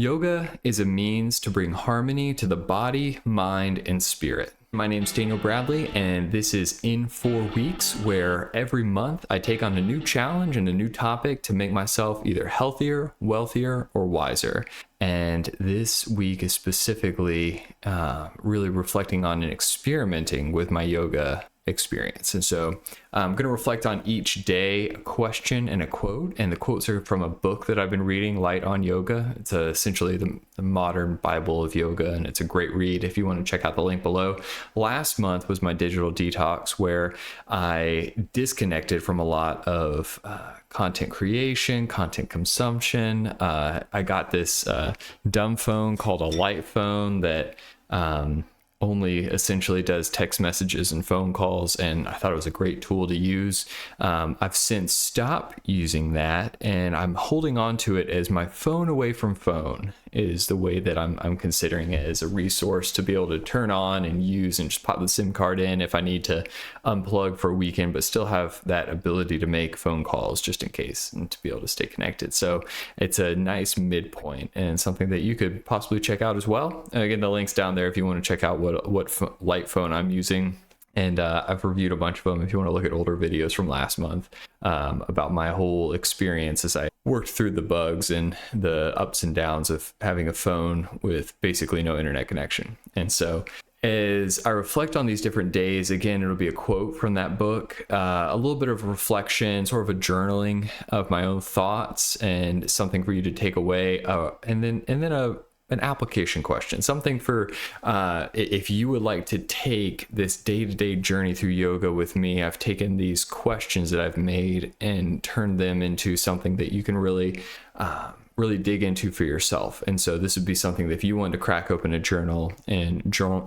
Yoga is a means to bring harmony to the body, mind, and spirit. My name's Daniel Bradley, and this is In 4 Weeks, where every month I take on a new challenge and a new topic to make myself either healthier, wealthier, or wiser. And this week is specifically really reflecting on and experimenting with my yoga experience. And so I'm going to reflect on each day, a question and a quote. And the quotes are from a book that I've been reading, Light on Yoga. It's essentially the modern Bible of yoga, and it's a great read if you want to check out the link below. Last month was my digital detox, where I disconnected from a lot of content creation, content consumption. I got this dumb phone called a light phone that only essentially does text messages and phone calls, and I thought it was a great tool to use. I've since stopped using that, and I'm holding on to it as my phone away from phone is the way that I'm considering it as a resource to be able to turn on and use and just pop the SIM card in if I need to unplug for a weekend, but still have that ability to make phone calls just in case and to be able to stay connected. So it's a nice midpoint and something that you could possibly check out as well. And again, the link's down there if you want to check out what light phone I'm using. And I've reviewed a bunch of them if you want to look at older videos from last month about my whole experience as I worked through the bugs and the ups and downs of having a phone with basically no internet connection. And so as I reflect on these different days, again, it'll be a quote from that book, a little bit of reflection, sort of a journaling of my own thoughts and something for you to take away, and then an application question, something for if you would like to take this day-to-day journey through yoga with me. I've taken these questions that I've made and turned them into something that you can really dig into for yourself. And so this would be something that if you wanted to crack open a journal and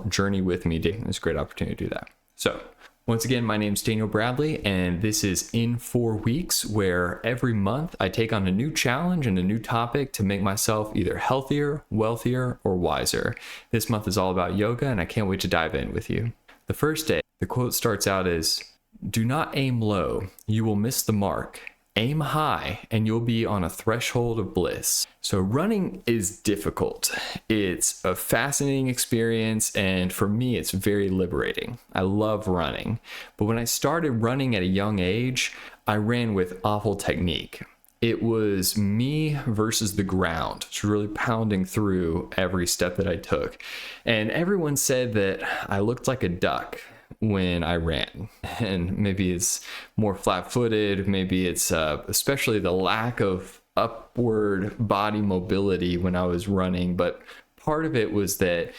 journey with me, it's a great opportunity to do that. So once again, my name's Daniel Bradley, and this is In 4 Weeks, where every month I take on a new challenge and a new topic to make myself either healthier, wealthier, or wiser. This month is all about yoga, and I can't wait to dive in with you. The first day, the quote starts out as, "Do not aim low, you will miss the mark. Aim high and you'll be on a threshold of bliss." So running is difficult. It's a fascinating experience, and for me, it's very liberating. I love running. But when I started running at a young age, I ran with awful technique. It was me versus the ground. It's really pounding through every step that I took. And everyone said that I looked like a duck when I ran, and maybe it's more flat-footed, maybe it's especially the lack of upward body mobility when I was running, but part of it was that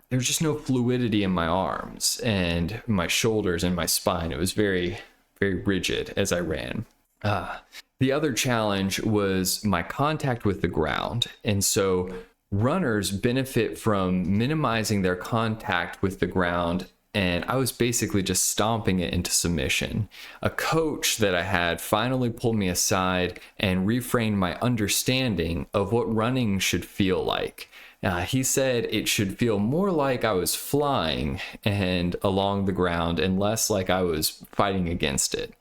there's just no fluidity in my arms and my shoulders and my spine. It was very, very rigid as I ran. The other challenge was my contact with the ground, and so runners benefit from minimizing their contact with the ground, and I was basically just stomping it into submission. A coach that I had finally pulled me aside and reframed my understanding of what running should feel like. He said it should feel more like I was flying and along the ground and less like I was fighting against it.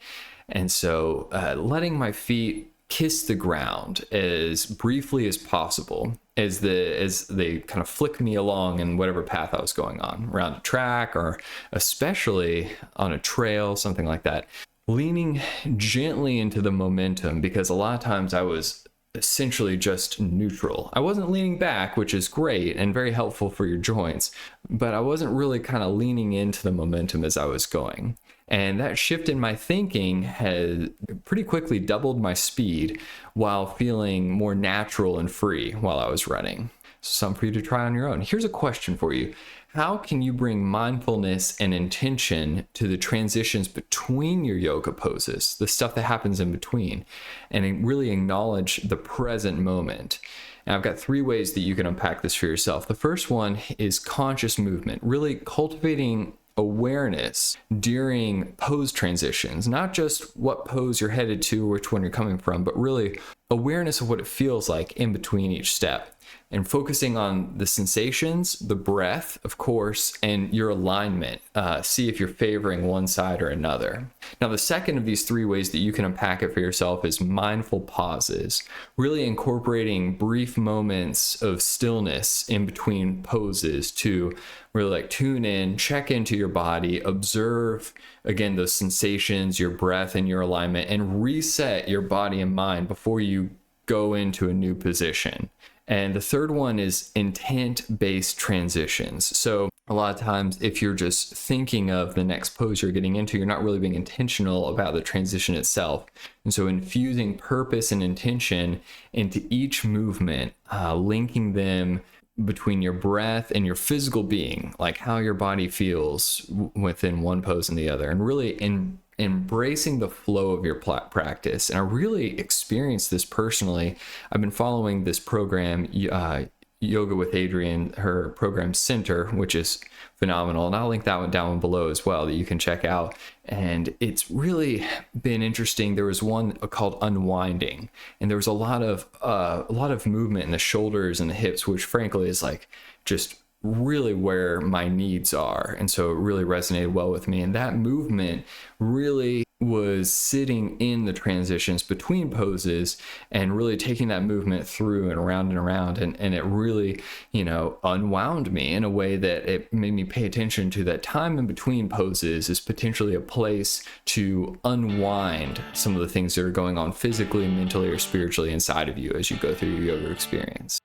And so letting my feet kiss the ground as briefly as possible as they kind of flick me along in whatever path I was going on, around a track or especially on a trail, something like that. Leaning gently into the momentum, because a lot of times I was essentially just neutral. I wasn't leaning back, which is great and very helpful for your joints, but I wasn't really kind of leaning into the momentum as I was going. And that shift in my thinking has pretty quickly doubled my speed while feeling more natural and free while I was running. So something for you to try on your own. Here's a question for you. How can you bring mindfulness and intention to the transitions between your yoga poses, the stuff that happens in between, and really acknowledge the present moment? And I've got 3 ways that you can unpack this for yourself. The first one is conscious movement, really cultivating awareness during pose transitions, not just what pose you're headed to or which one you're coming from, but really awareness of what it feels like in between each step. and focusing on the sensations, the breath, of course, and your alignment. See if you're favoring one side or another. Now, the second of these three ways that you can unpack it for yourself is mindful pauses, really incorporating brief moments of stillness in between poses to really like tune in, check into your body, observe again those sensations, your breath, and your alignment, and reset your body and mind before you go into a new position. And the third one is intent-based transitions. So a lot of times, if you're just thinking of the next pose you're getting into, you're not really being intentional about the transition itself. And so infusing purpose and intention into each movement, linking them between your breath and your physical being, like how your body feels within one pose and the other, and really embracing the flow of your practice. And I really experienced this personally. I've been following this program, Yoga with Adriene, her program Center, which is phenomenal. And I'll link that one down below as well that you can check out. And it's really been interesting. There was one called Unwinding, and there was a lot of movement in the shoulders and the hips, which frankly is like just really where my needs are. And so it really resonated well with me. And that movement really was sitting in the transitions between poses and really taking that movement through and around. And it really, unwound me in a way that it made me pay attention to that time in between poses is potentially a place to unwind some of the things that are going on physically, mentally, or spiritually inside of you as you go through your yoga experience.